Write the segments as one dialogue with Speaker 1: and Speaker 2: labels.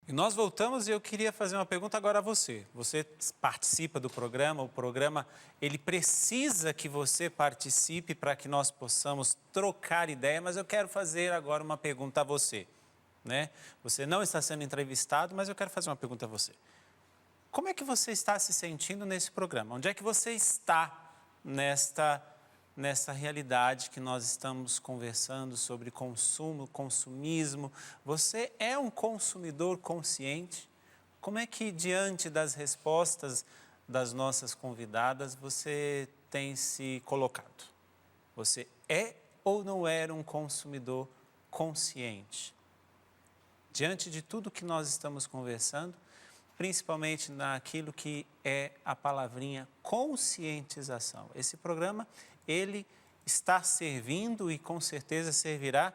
Speaker 1: E nós voltamos e eu queria fazer uma pergunta agora a você. Você participa do programa, o programa ele precisa que você participe para que nós possamos trocar ideia, mas eu quero fazer agora uma pergunta a você, né? Você não está sendo entrevistado, mas eu quero fazer uma pergunta a você. Como é que você está se sentindo nesse programa? Onde é que você está nessa realidade que nós estamos conversando sobre consumo, consumismo? Você é um consumidor consciente? Como é que, diante das respostas das nossas convidadas, você tem se colocado? Você é ou não é um consumidor consciente? Diante de tudo que nós estamos conversando, principalmente naquilo que é a palavrinha conscientização. Esse programa, ele está servindo e com certeza servirá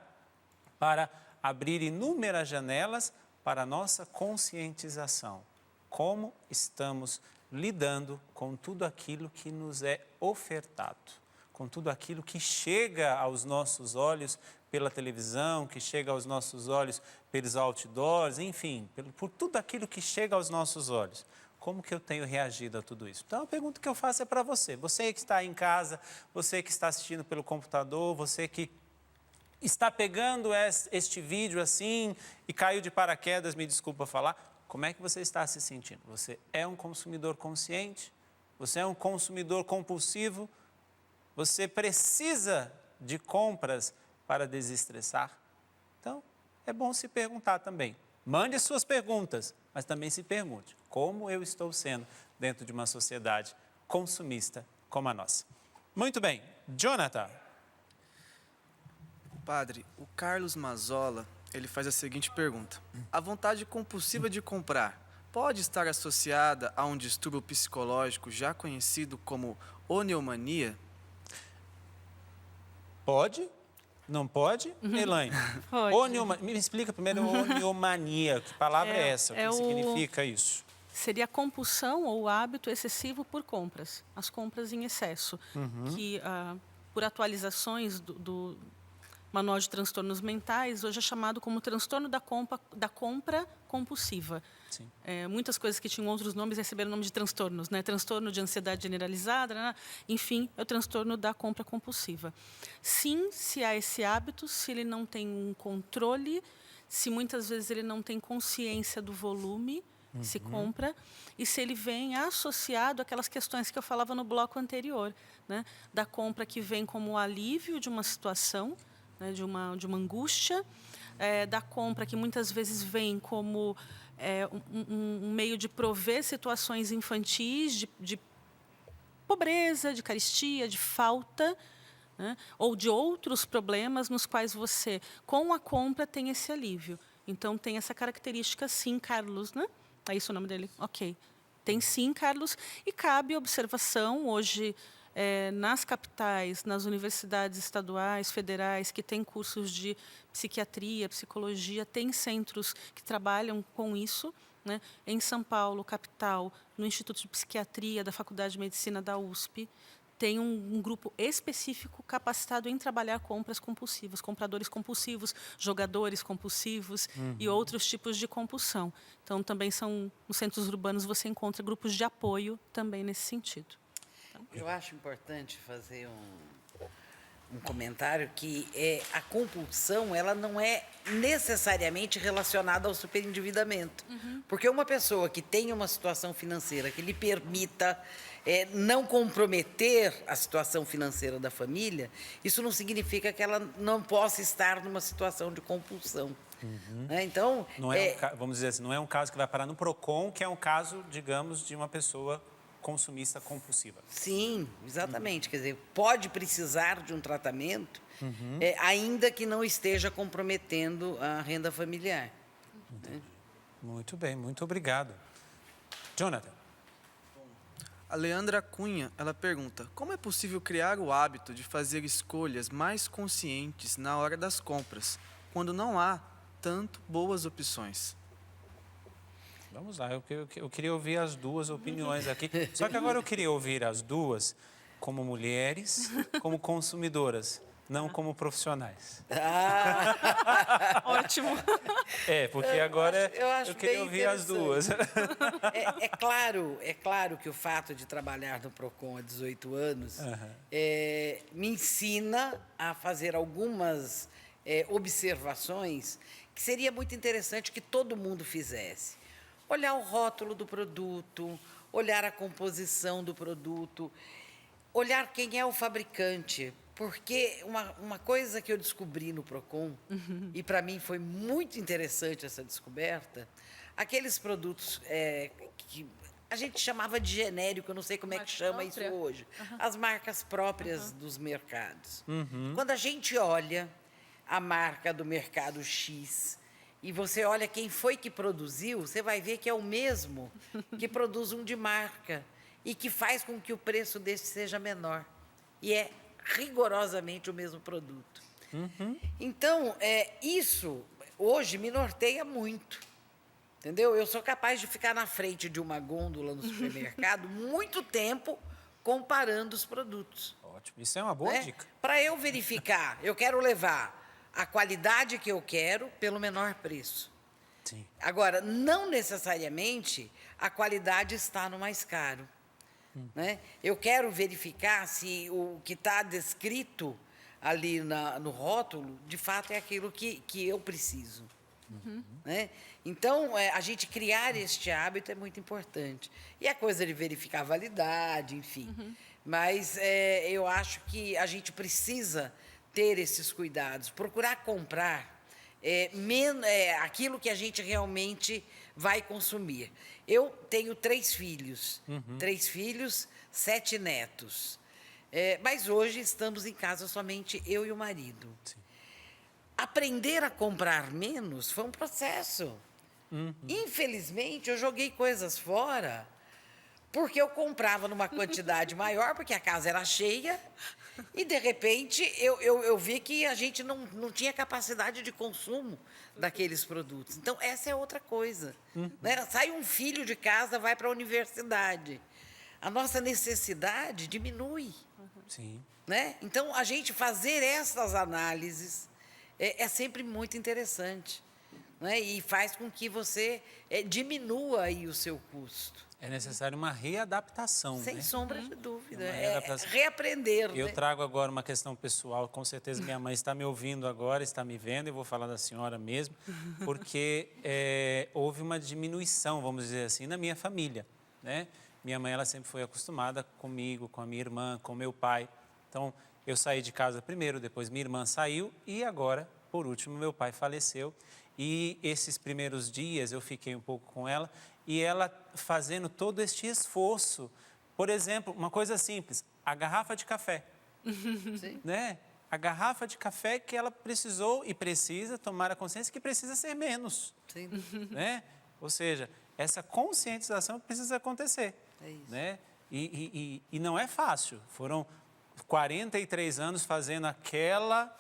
Speaker 1: para abrir inúmeras janelas para a nossa conscientização. Como estamos lidando com tudo aquilo que nos é ofertado, com tudo aquilo que chega aos nossos olhos pela televisão, que chega aos nossos olhos pelos outdoors, enfim, por tudo aquilo que chega aos nossos olhos. Como que eu tenho reagido a tudo isso? Então, a pergunta que eu faço é para você. Você que está aí em casa, você que está assistindo pelo computador, você que está pegando este vídeo assim e caiu de paraquedas, me desculpa falar, como é que você está se sentindo? Você é um consumidor consciente? Você é um consumidor compulsivo? Você precisa de compras para desestressar? Então, é bom se perguntar também. Mande as suas perguntas, mas também se pergunte como eu estou sendo dentro de uma sociedade consumista como a nossa. Muito bem, Jonathan.
Speaker 2: Padre, o Carlos Mazola, ele faz a seguinte pergunta. A vontade compulsiva de comprar pode estar associada a um distúrbio psicológico já conhecido como oniomania?
Speaker 1: Pode? Não pode? Elaine?
Speaker 3: Pode.
Speaker 1: Me explica primeiro oniomania. Que palavra é essa? O que significa isso?
Speaker 3: Seria a compulsão ou o hábito excessivo por compras, as compras em excesso, que por atualizações do Manual de Transtornos Mentais, hoje é chamado como transtorno da compra compulsiva.
Speaker 1: Sim.
Speaker 3: Muitas coisas que tinham outros nomes receberam o nome de transtornos, né? Transtorno de ansiedade generalizada, né? Enfim, é o transtorno da compra compulsiva. Sim, se há esse hábito, se ele não tem um controle, se muitas vezes ele não tem consciência do volume, se compra, e se ele vem associado àquelas questões que eu falava no bloco anterior, né? Da compra que vem como alívio de uma situação, né? de uma angústia, da compra que muitas vezes vem como um meio de prover situações infantis de pobreza, de carestia, de falta, né? Ou de outros problemas nos quais você, com a compra, tem esse alívio. Então, tem essa característica, sim, Carlos, né? É isso o nome dele? Ok. Tem sim, Carlos. E cabe observação, hoje, nas capitais, nas universidades estaduais, federais, que têm cursos de psiquiatria, psicologia, tem centros que trabalham com isso, né? Em São Paulo, capital, no Instituto de Psiquiatria da Faculdade de Medicina da USP, tem um grupo específico capacitado em trabalhar compras compulsivas, compradores compulsivos, jogadores compulsivos e outros tipos de compulsão. Então, também nos centros urbanos você encontra grupos de apoio também nesse sentido.
Speaker 4: Eu acho importante fazer um comentário que a compulsão ela não é necessariamente relacionada ao superendividamento. Porque uma pessoa que tem uma situação financeira que lhe permita não comprometer a situação financeira da família, isso não significa que ela não possa estar numa situação de compulsão. Então,
Speaker 1: vamos dizer assim, não é um caso que vai parar no PROCON, que é um caso, digamos, de uma pessoa consumista compulsiva.
Speaker 4: Sim, exatamente. Quer dizer, pode precisar de um tratamento, ainda que não esteja comprometendo a renda familiar.
Speaker 1: Muito bem, muito obrigado. Jonathan.
Speaker 2: A Leandra Cunha, ela pergunta, como é possível criar o hábito de fazer escolhas mais conscientes na hora das compras, quando não há tanto boas opções?
Speaker 1: Vamos lá, eu queria ouvir as duas opiniões aqui. Só que agora eu queria ouvir as duas como mulheres, como consumidoras. não como profissionais.
Speaker 3: Ótimo.
Speaker 1: Porque agora
Speaker 4: eu acho
Speaker 1: queria
Speaker 4: bem
Speaker 1: ouvir as duas.
Speaker 4: É claro que o fato de trabalhar no PROCON há 18 anos me ensina a fazer algumas observações que seria muito interessante que todo mundo fizesse. Olhar o rótulo do produto, olhar a composição do produto, olhar quem é o fabricante. Porque uma coisa que eu descobri no PROCON, e para mim foi muito interessante essa descoberta, aqueles produtos que a gente chamava de genérico, eu não sei como é que chama isso hoje, as marcas próprias dos mercados. Quando a gente olha a marca do mercado X e você olha quem foi que produziu, você vai ver que é o mesmo que produz um de marca e que faz com que o preço desse seja menor. E é rigorosamente o mesmo produto. Então, isso hoje me norteia muito. Entendeu? Eu sou capaz de ficar na frente de uma gôndola no supermercado muito tempo comparando os produtos.
Speaker 1: Ótimo, isso é uma boa dica.
Speaker 4: Para eu verificar, eu quero levar a qualidade que eu quero pelo menor preço.
Speaker 1: Sim.
Speaker 4: Agora, não necessariamente a qualidade está no mais caro. Né? Eu quero verificar se o que está descrito ali no rótulo, de fato, é aquilo que eu preciso. Né? Então, a gente criar este hábito é muito importante. E a coisa de verificar a validade, enfim. Mas eu acho que a gente precisa ter esses cuidados, procurar comprar aquilo que a gente realmente vai consumir. Eu tenho 3 filhos, 3 filhos, 7 netos. Mas hoje estamos em casa somente eu e o marido. Sim. Aprender a comprar menos foi um processo. Infelizmente, eu joguei coisas fora porque eu comprava numa quantidade maior, porque a casa era cheia, e, de repente, eu vi que a gente não tinha capacidade de consumo daqueles produtos. Então, essa é outra coisa. Né? Sai um filho de casa, vai para a universidade. A nossa necessidade diminui.
Speaker 1: Sim.
Speaker 4: Né? Então, a gente fazer essas análises é sempre muito interessante. Né? E faz com que você diminua aí o seu custo.
Speaker 1: É necessário uma readaptação.
Speaker 4: Sem sombra de dúvida.
Speaker 1: Reaprender. Eu
Speaker 4: né?
Speaker 1: trago agora uma questão pessoal. Com certeza minha mãe está me ouvindo agora, está me vendo. Eu vou falar da senhora mesmo. Porque houve uma diminuição, vamos dizer assim, na minha família. Né? Minha mãe ela sempre foi acostumada comigo, com a minha irmã, com meu pai. Então, eu saí de casa primeiro, depois minha irmã saiu e agora, por último, meu pai faleceu. E esses primeiros dias eu fiquei um pouco com ela e ela fazendo todo este esforço. Por exemplo, uma coisa simples, a garrafa de café.
Speaker 4: Sim.
Speaker 1: Né? A garrafa de café que ela precisou e precisa tomar a consciência que precisa ser menos.
Speaker 4: Sim.
Speaker 1: Né? Ou seja, essa conscientização precisa acontecer.
Speaker 4: É isso.
Speaker 1: Né? E não é fácil. Foram 43 anos fazendo aquela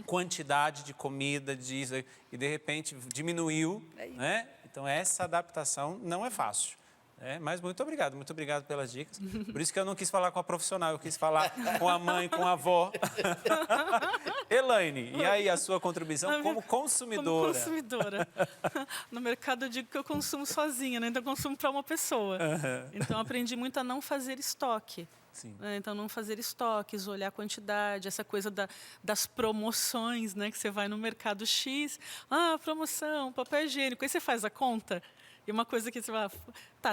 Speaker 1: quantidade de comida, disso, e de repente diminuiu. Né? Então, essa adaptação não é fácil. Mas muito obrigado pelas dicas. Por isso que eu não quis falar com a profissional, eu quis falar com a mãe, com a avó. Elaine, e aí a sua contribuição como consumidora?
Speaker 3: Como consumidora. No mercado eu digo que eu consumo sozinha, né? Então eu consumo para uma pessoa. Então eu aprendi muito a não fazer estoque.
Speaker 1: Sim.
Speaker 3: Então, não fazer estoques, olhar a quantidade, essa coisa das promoções, né? Que você vai no mercado X, promoção, papel higiênico, aí você faz a conta. E uma coisa que você vai,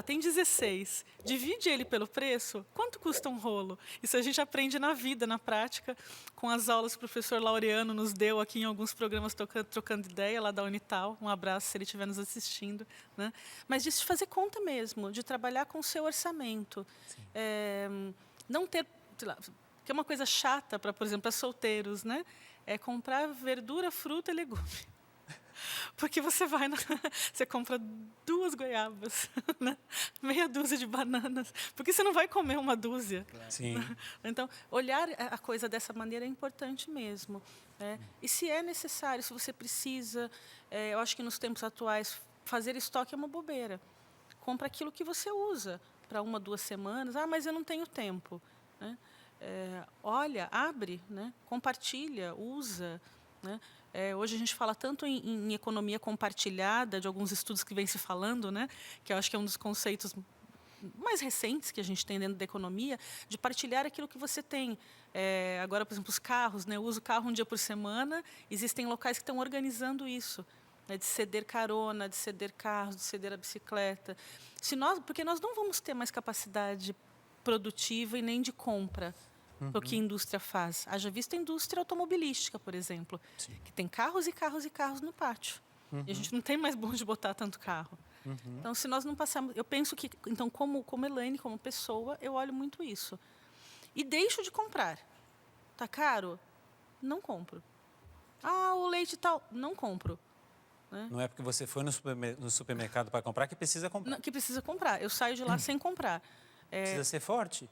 Speaker 3: tem 16, divide ele pelo preço, quanto custa um rolo? Isso a gente aprende na vida, na prática, com as aulas que o professor Laureano nos deu aqui em alguns programas trocando ideia, lá da Unital. Um abraço se ele estiver nos assistindo. Né? Mas de fazer conta mesmo, de trabalhar com o seu orçamento. Não ter, que é uma coisa chata, por exemplo, para solteiros, né? É comprar verdura, fruta e legume. Porque você você compra 2 goiabas, né? Meia dúzia de bananas, porque você não vai comer uma dúzia.
Speaker 1: Sim.
Speaker 3: Então, olhar a coisa dessa maneira é importante mesmo. E se é necessário, se você precisa, eu acho que nos tempos atuais, fazer estoque é uma bobeira. Compra aquilo que você usa para 1, 2 semanas. Mas eu não tenho tempo. Né? olha, abre, né? Compartilha, usa, né? Hoje a gente fala tanto em economia compartilhada, de alguns estudos que vem se falando, né? Que eu acho que é um dos conceitos mais recentes que a gente tem dentro da economia, de partilhar aquilo que você tem. Agora, por exemplo, os carros, né? Eu uso o carro um dia por semana, existem locais que estão organizando isso, né? De ceder carona, de ceder carros, de ceder a bicicleta. Porque nós não vamos ter mais capacidade produtiva e nem de compra para o que a indústria faz. Haja vista a indústria automobilística, por exemplo, que tem carros e carros e carros no pátio. E a gente não tem mais onde botar tanto carro. Então, se nós não passarmos... Eu penso que, então, como Elaine, como pessoa, eu olho muito isso. E deixo de comprar. Está caro? Não compro. O leite e tal? Não compro. Né?
Speaker 1: Não é porque você foi no supermercado para comprar que precisa comprar.
Speaker 3: Não, que precisa comprar. Eu saio de lá sem comprar.
Speaker 1: Precisa ser forte.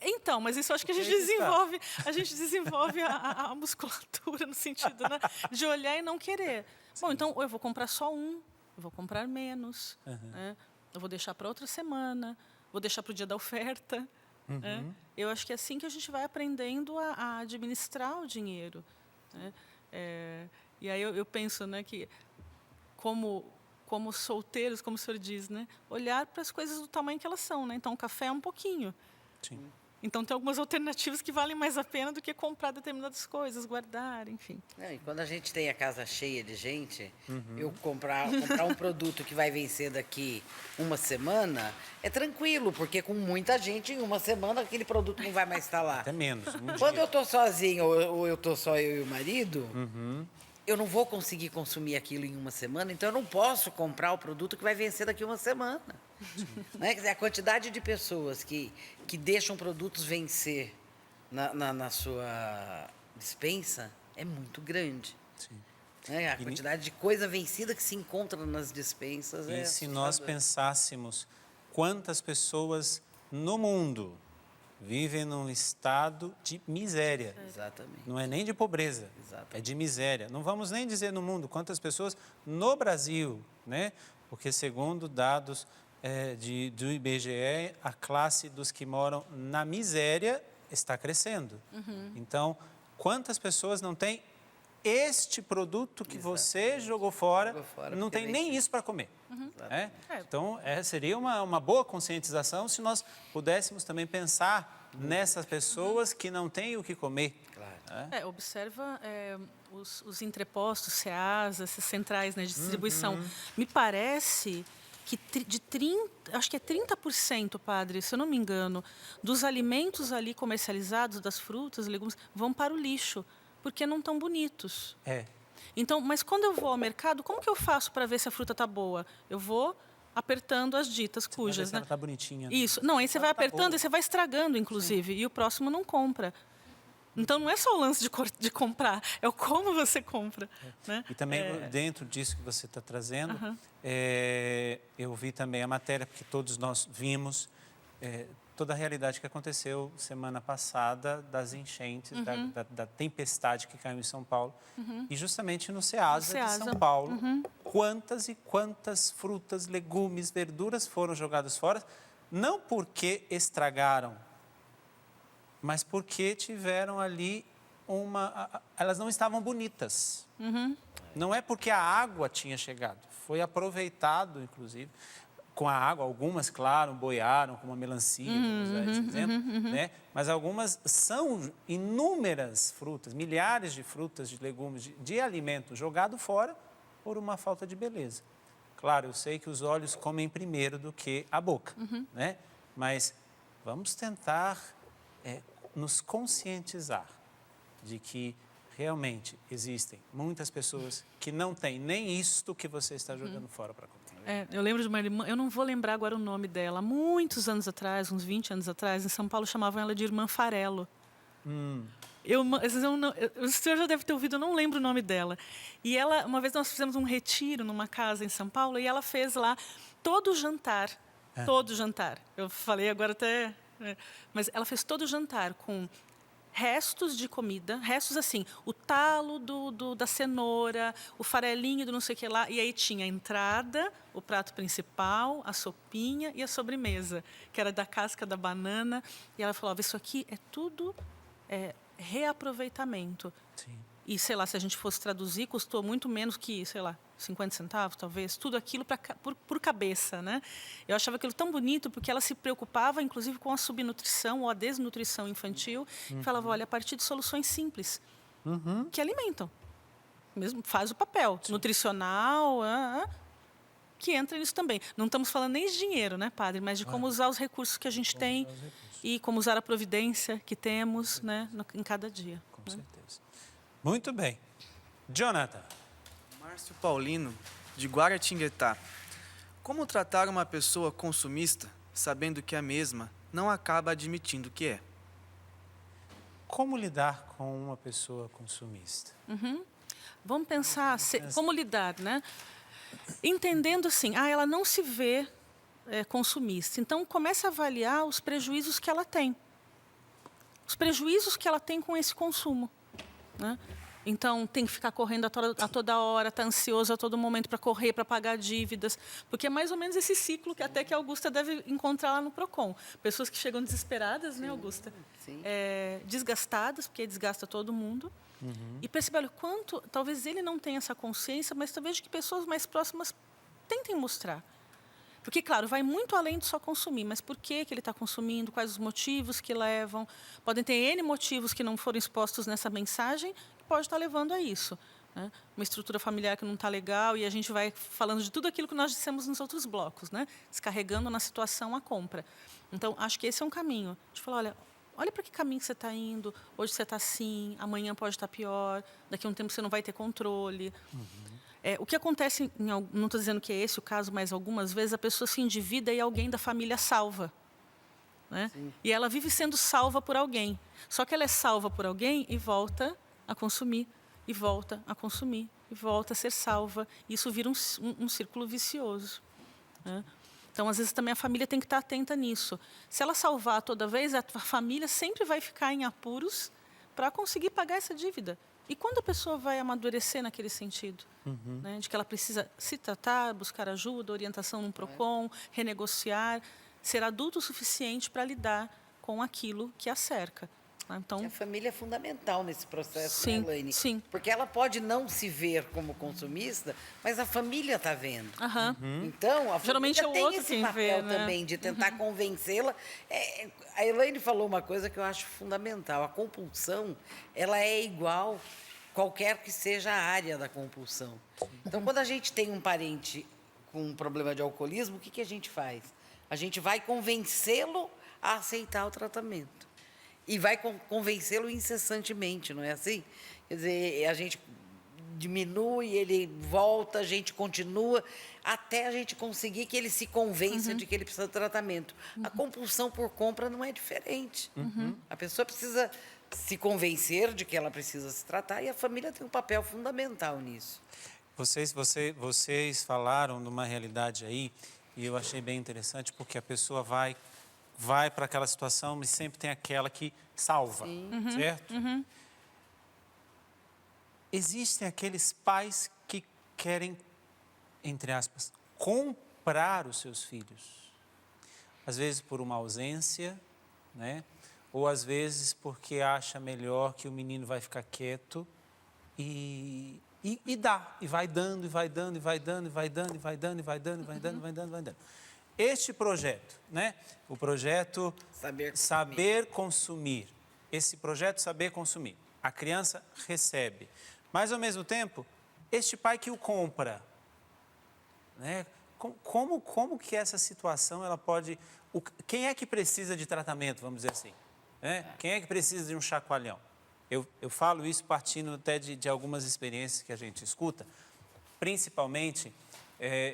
Speaker 3: Então, mas isso eu acho que a gente desenvolve a musculatura no sentido, né, de olhar e não querer. Sim. Bom, então eu vou comprar só eu vou comprar menos, né? Eu vou deixar para outra semana, vou deixar para o dia da oferta. Né? Eu acho que é assim que a gente vai aprendendo a administrar o dinheiro. Né? E aí eu penso, né, que como solteiros, como o senhor diz, né, olhar para as coisas do tamanho que elas são. Né? Então, o café é um pouquinho.
Speaker 1: Sim.
Speaker 3: Então, tem algumas alternativas que valem mais a pena do que comprar determinadas coisas, guardar, enfim.
Speaker 4: E quando a gente tem a casa cheia de gente, eu comprar um produto que vai vencer daqui uma semana, é tranquilo, porque com muita gente, em uma semana, aquele produto não vai mais estar lá.
Speaker 1: Até menos.
Speaker 4: Quando eu estou sozinha ou eu estou só eu e o marido, eu não vou conseguir consumir aquilo em uma semana, então eu não posso comprar o produto que vai vencer daqui uma semana. Né? Quer dizer, a quantidade de pessoas que deixam produtos vencer na sua despensa é muito grande.
Speaker 1: Sim.
Speaker 4: Né? A quantidade de coisa vencida que se encontra nas dispensas
Speaker 1: E se nós pensássemos quantas pessoas no mundo vivem num estado de miséria.
Speaker 4: Exatamente.
Speaker 1: Não é nem de pobreza, é de miséria. Não vamos nem dizer no mundo quantas pessoas no Brasil, né? Porque segundo dados do IBGE, a classe dos que moram na miséria está crescendo. Então, quantas pessoas não têm este produto que você jogou fora, não tem nem isso para comer? Então, seria uma boa conscientização se nós pudéssemos também pensar nessas pessoas que não têm o que comer.
Speaker 3: Claro. Observa os entrepostos, CEASA, essas centrais, né, de distribuição. Me parece que acho que é 30%, padre, se eu não me engano, dos alimentos ali comercializados, das frutas, legumes, vão para o lixo, porque não estão bonitos. Então, mas quando eu vou ao mercado, como que eu faço para ver se a fruta está boa? Eu vou apertando as ditas cujas, né?
Speaker 1: Ela está bonitinha.
Speaker 3: Isso. Não, aí você vai apertando e você vai estragando, inclusive, e o próximo não compra. Então, não é só o lance de comprar, é o como você compra. Né?
Speaker 1: E também, dentro disso que você está trazendo, eu vi também a matéria, porque todos nós vimos toda a realidade que aconteceu semana passada das enchentes, da tempestade que caiu em São Paulo. E justamente no CEASA de São Paulo, quantas e quantas frutas, legumes, verduras foram jogadas fora, não porque estragaram, mas porque tiveram ali elas não estavam bonitas. Não é porque a água tinha chegado, foi aproveitado, inclusive, com a água. Algumas, claro, boiaram, como a melancia, vamos usar esse exemplo, né? Mas algumas são inúmeras frutas, milhares de frutas, de legumes, de alimento jogado fora por uma falta de beleza. Claro, eu sei que os olhos comem primeiro do que a boca, né? Mas vamos tentar nos conscientizar de que realmente existem muitas pessoas que não têm nem isto que você está jogando fora para comer.
Speaker 3: Eu lembro de uma irmã, eu não vou lembrar agora o nome dela, há muitos anos atrás, uns 20 anos atrás, em São Paulo chamavam ela de Irmã Farelo. O senhor já deve ter ouvido, eu não lembro o nome dela. E ela, uma vez nós fizemos um retiro numa casa em São Paulo e ela fez lá todo o jantar. Eu falei agora até... mas ela fez todo o jantar com restos de comida, restos assim, o talo da cenoura, o farelinho do não sei o que lá, e aí tinha a entrada, o prato principal, a sopinha e a sobremesa, que era da casca da banana. E ela falava, isso aqui é tudo reaproveitamento.
Speaker 1: Sim.
Speaker 3: E, sei lá, se a gente fosse traduzir, custou muito menos que, sei lá, 50 centavos, talvez, tudo aquilo por cabeça, né? Eu achava aquilo tão bonito, porque ela se preocupava, inclusive, com a subnutrição ou a desnutrição infantil, e falava, olha, a partir de soluções simples, que alimentam. Mesmo faz o papel nutricional, que entra nisso também. Não estamos falando nem de dinheiro, né, padre, mas de como usar os recursos que a gente tem e como usar a providência que temos, né, em cada dia.
Speaker 1: Com certeza. Muito bem. Jonathan.
Speaker 2: Márcio Paulino, de Guaratinguetá. Como tratar uma pessoa consumista, sabendo que a mesma não acaba admitindo que é?
Speaker 1: Como lidar com uma pessoa consumista?
Speaker 3: Vamos pensar como lidar, né? Entendendo assim, ela não se vê consumista. Então, comece a avaliar os prejuízos que ela tem. Os prejuízos que ela tem com esse consumo, né? Então, tem que ficar correndo a toda hora, está ansioso a todo momento para correr, para pagar dívidas. Porque é mais ou menos esse ciclo que até que a Augusta deve encontrar lá no PROCON. Pessoas que chegam desesperadas, né, Augusta?
Speaker 4: Sim.
Speaker 3: Desgastadas, porque desgasta todo mundo. E percebe, olha, quanto... Talvez ele não tenha essa consciência, mas talvez que pessoas mais próximas tentem mostrar. Porque, claro, vai muito além de só consumir. Mas por que ele está consumindo? Quais os motivos que levam? Podem ter N motivos que não foram expostos nessa mensagem, pode estar levando a isso, né? Uma estrutura familiar que não está legal, e a gente vai falando de tudo aquilo que nós dissemos nos outros blocos, né? Descarregando na situação a compra. Então, acho que esse é um caminho. De falar, olha para que caminho você está indo, hoje você está assim, amanhã pode estar pior, daqui a um tempo você não vai ter controle. O que acontece, não estou dizendo que é esse o caso, mas algumas vezes a pessoa se endivida e alguém da família salva. Né? E ela vive sendo salva por alguém. Só que ela é salva por alguém e volta a consumir, e volta a consumir, e volta a ser salva. Isso vira um círculo vicioso, né? Então, às vezes, também a família tem que estar atenta nisso. Se ela salvar toda vez, a família sempre vai ficar em apuros para conseguir pagar essa dívida. E quando a pessoa vai amadurecer naquele sentido? Né? De que ela precisa se tratar, buscar ajuda, orientação no PROCON, renegociar, ser adulto o suficiente para lidar com aquilo que a cerca. Então,
Speaker 4: a família é fundamental nesse processo,
Speaker 3: sim,
Speaker 4: né, Elaine?
Speaker 3: Sim.
Speaker 4: Porque ela pode não se ver como consumista, mas a família está vendo. Então, a
Speaker 3: Geralmente
Speaker 4: família
Speaker 3: é o
Speaker 4: tem
Speaker 3: outro
Speaker 4: esse
Speaker 3: quem
Speaker 4: papel
Speaker 3: vê, né?
Speaker 4: também de tentar convencê-la. A Elaine falou uma coisa que eu acho fundamental. A compulsão, ela é igual qualquer que seja a área da compulsão. Então, quando a gente tem um parente com um problema de alcoolismo, o que a gente faz? A gente vai convencê-lo a aceitar o tratamento. E vai convencê-lo incessantemente, não é assim? Quer dizer, a gente diminui, ele volta, a gente continua, até a gente conseguir que ele se convença de que ele precisa de tratamento. A compulsão por compra não é diferente. A pessoa precisa se convencer de que ela precisa se tratar, e a família tem um papel fundamental nisso.
Speaker 1: Vocês falaram de uma realidade aí, e eu achei bem interessante, porque a pessoa vai para aquela situação, mas sempre tem aquela que salva, certo? Existem aqueles pais que querem, entre aspas, comprar os seus filhos. Às vezes por uma ausência, né? Ou às vezes porque acha melhor que o menino vai ficar quieto e dá. E vai dando, e vai dando, e vai dando, e vai dando, e vai dando, e vai dando, e vai dando, e vai dando, e vai dando. Este projeto, né? O projeto Saber Consumir. Esse projeto Saber Consumir. A criança recebe. Mas, ao mesmo tempo, este pai que o compra, né? Como que essa situação ela pode... Quem é que precisa de tratamento, vamos dizer assim? Né? Quem é que precisa de um chacoalhão? Eu falo isso partindo até de algumas experiências que a gente escuta, principalmente,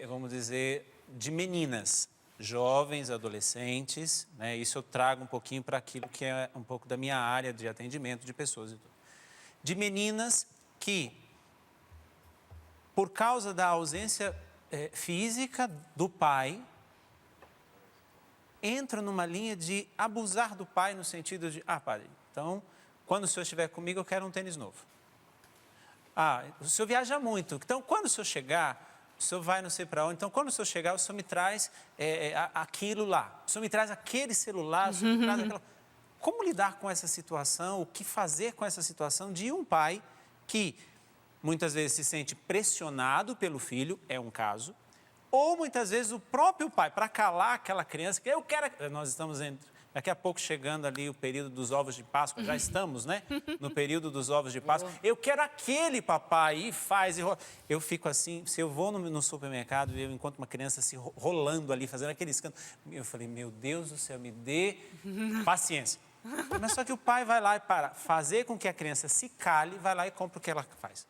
Speaker 1: vamos dizer, de meninas, jovens, adolescentes, né? Isso eu trago um pouquinho para aquilo que é um pouco da minha área de atendimento de pessoas e tudo. De meninas que, por causa da ausência física do pai, entram numa linha de abusar do pai no sentido de, padre, então quando o senhor estiver comigo, eu quero um tênis novo. Ah, o senhor viaja muito, então quando o senhor chegar, o senhor vai não sei para onde, então quando o senhor chegar, o senhor me traz aquilo lá, o senhor me traz aquele celular, o senhor me traz aquela... Como lidar com essa situação, o que fazer com essa situação de um pai que muitas vezes se sente pressionado pelo filho, é um caso, ou muitas vezes o próprio pai, para calar aquela criança, que eu quero... Nós estamos daqui a pouco chegando ali o período dos ovos de Páscoa, já estamos, né? No período dos ovos de Páscoa. Eu quero aquele papai, e faz, e rola. Eu fico assim, se eu vou no supermercado e eu encontro uma criança se rolando ali, fazendo aquele escândalo, eu falei, meu Deus do céu, me dê paciência. Mas só que o pai vai lá e para fazer com que a criança se cale, vai lá e compra o que ela faz.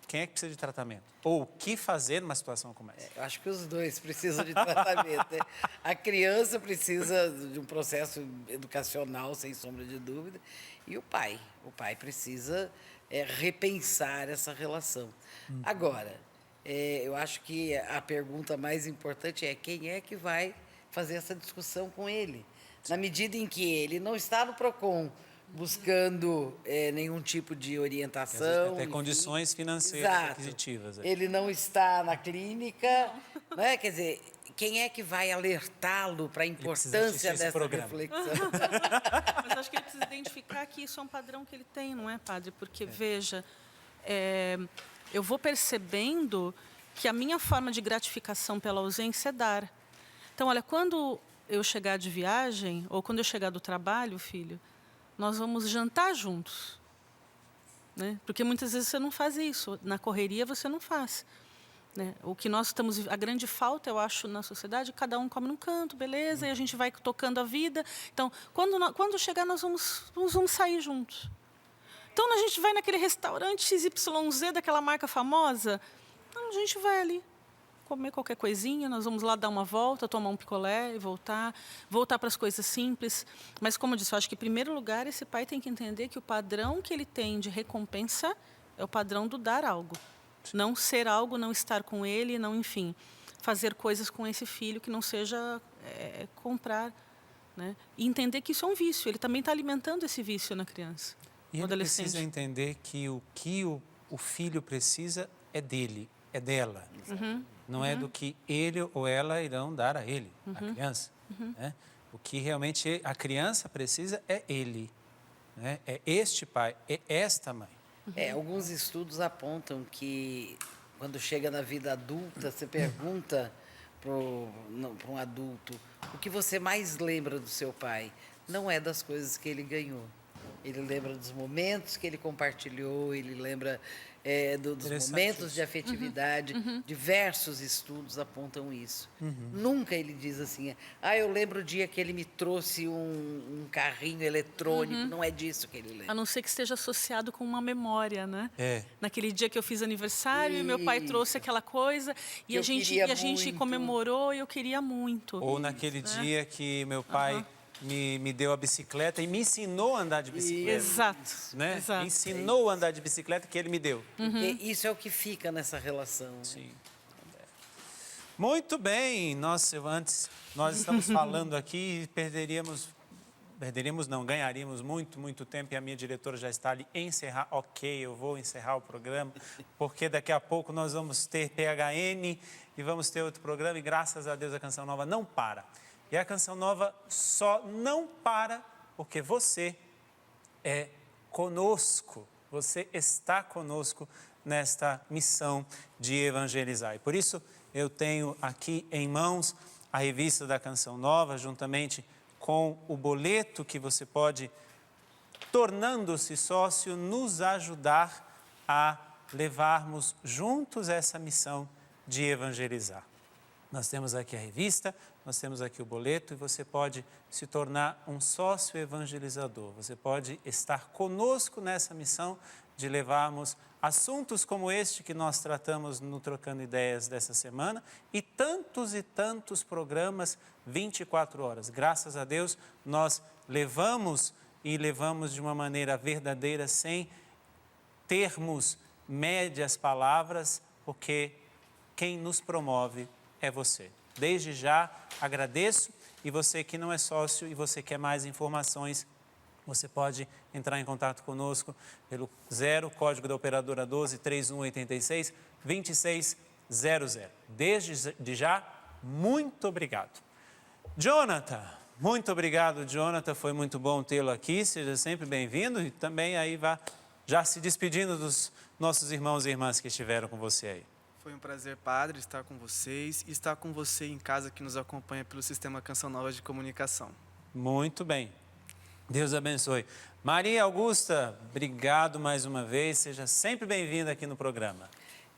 Speaker 1: Quem é que precisa de tratamento? Ou o que fazer numa situação como essa?
Speaker 4: Eu acho que os dois precisam de tratamento. Né? A criança precisa de um processo educacional, sem sombra de dúvida, e o pai. O pai precisa repensar essa relação. Agora, eu acho que a pergunta mais importante é quem é que vai fazer essa discussão com ele? Na medida em que ele não está no PROCON buscando nenhum tipo de orientação.
Speaker 1: Até condições financeiras,
Speaker 4: exato,
Speaker 1: aquisitivas.
Speaker 4: Ele não está na clínica, né? Quer dizer, quem é que vai alertá-lo para a importância dessa reflexão?
Speaker 3: Mas acho que ele precisa identificar que isso é um padrão que ele tem, não é, padre? Porque, veja, eu vou percebendo que a minha forma de gratificação pela ausência é dar. Então, olha, quando eu chegar de viagem, ou quando eu chegar do trabalho, filho, nós vamos jantar juntos. Né? Porque muitas vezes você não faz isso. Na correria você não faz. Né? O que nós estamos... A grande falta, eu acho, na sociedade, cada um come num canto, beleza, e a gente vai tocando a vida. Então, quando chegar, nós vamos sair juntos. Então, a gente vai naquele restaurante XYZ, daquela marca famosa, então, a gente vai ali comer qualquer coisinha, nós vamos lá dar uma volta, tomar um picolé e voltar para as coisas simples. Mas, como eu disse, eu acho que, em primeiro lugar, esse pai tem que entender que o padrão que ele tem de recompensa é o padrão do dar algo. Não ser algo, não estar com ele, não, enfim, fazer coisas com esse filho que não seja comprar. Né? E entender que isso é um vício, ele também está alimentando esse vício na criança.
Speaker 1: E ele precisa entender que o filho precisa é dele, é dela. Não é do que ele ou ela irão dar a ele, a criança. Né? O que realmente a criança precisa é ele. Né? É este pai, é esta mãe.
Speaker 4: Alguns estudos apontam que, quando chega na vida adulta, você pergunta para um adulto o que você mais lembra do seu pai. Não é das coisas que ele ganhou. Ele lembra dos momentos que ele compartilhou, ele lembra dos momentos de afetividade. Diversos estudos apontam isso. Nunca ele diz assim, eu lembro o dia que ele me trouxe um carrinho eletrônico. Não é disso que ele lembra.
Speaker 3: A não ser que esteja associado com uma memória, né? Naquele dia que eu fiz aniversário, e meu pai trouxe aquela coisa, e a gente comemorou, e eu queria muito.
Speaker 1: Ou naquele dia que meu pai... Me deu a bicicleta e me ensinou a andar de bicicleta.
Speaker 3: Exato.
Speaker 1: Né?
Speaker 3: Exato.
Speaker 1: Ensinou a andar de bicicleta que ele me deu.
Speaker 4: Porque isso é o que fica nessa relação.
Speaker 1: Sim. Muito bem. Nós estamos falando aqui e ganharíamos muito tempo, e a minha diretora já está ali encerrar. Ok, eu vou encerrar o programa, porque daqui a pouco nós vamos ter PHN e vamos ter outro programa, e graças a Deus a Canção Nova não para. E a Canção Nova só não para porque você é conosco, você está conosco nesta missão de evangelizar. E por isso eu tenho aqui em mãos a revista da Canção Nova, juntamente com o boleto que você pode, tornando-se sócio, nos ajudar a levarmos juntos essa missão de evangelizar. Nós temos aqui a revista, nós temos aqui o boleto, e você pode se tornar um sócio evangelizador. Você pode estar conosco nessa missão de levarmos assuntos como este que nós tratamos no Trocando Ideias dessa semana, e tantos programas 24 horas. Graças a Deus, nós levamos de uma maneira verdadeira, sem termos médias palavras, porque quem nos promove é você. Desde já agradeço, e você que não é sócio e você quer mais informações, você pode entrar em contato conosco pelo 0, código da operadora 12 3186 2600. Desde já, muito obrigado. Jonathan, muito obrigado, Jonathan. Foi muito bom tê-lo aqui. Seja sempre bem-vindo e também aí vá já se despedindo dos nossos irmãos e irmãs que estiveram com você aí.
Speaker 2: Foi um prazer, padre, estar com vocês e estar com você em casa que nos acompanha pelo Sistema Canção Nova de Comunicação.
Speaker 1: Muito bem. Deus abençoe. Maria Augusta, obrigado mais uma vez. Seja sempre bem-vinda aqui no programa.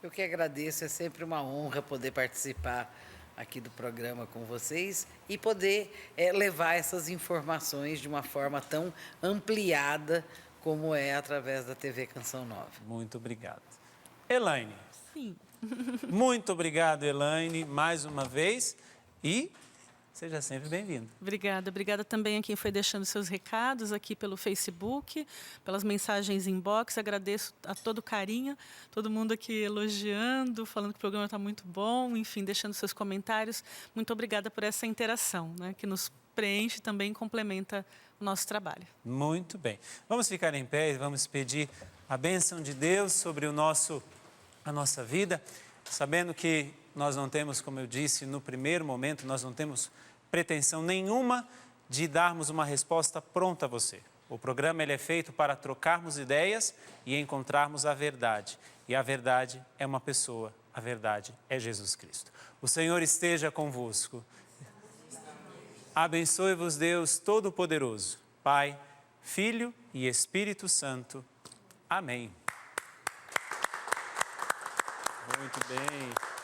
Speaker 4: Eu que agradeço, é sempre uma honra poder participar aqui do programa com vocês e poder levar essas informações de uma forma tão ampliada como é através da TV Canção Nova.
Speaker 1: Muito obrigado. Elaine.
Speaker 3: Sim.
Speaker 1: Muito obrigado, Elaine, mais uma vez e seja sempre bem-vindo.
Speaker 3: Obrigada. Obrigada também a quem foi deixando seus recados aqui pelo Facebook, pelas mensagens inbox. Agradeço a todo o carinho, todo mundo aqui elogiando, falando que o programa está muito bom, enfim, deixando seus comentários. Muito obrigada por essa interação, né, que nos preenche e também complementa o nosso trabalho.
Speaker 1: Muito bem. Vamos ficar em pé e vamos pedir a bênção de Deus sobre a nossa vida, sabendo que nós não temos, como eu disse no primeiro momento, nós não temos pretensão nenhuma de darmos uma resposta pronta a você. O programa ele é feito para trocarmos ideias e encontrarmos a verdade. E a verdade é uma pessoa, a verdade é Jesus Cristo. O Senhor esteja convosco. Abençoe-vos Deus Todo-Poderoso, Pai, Filho e Espírito Santo. Amém. Muito bem.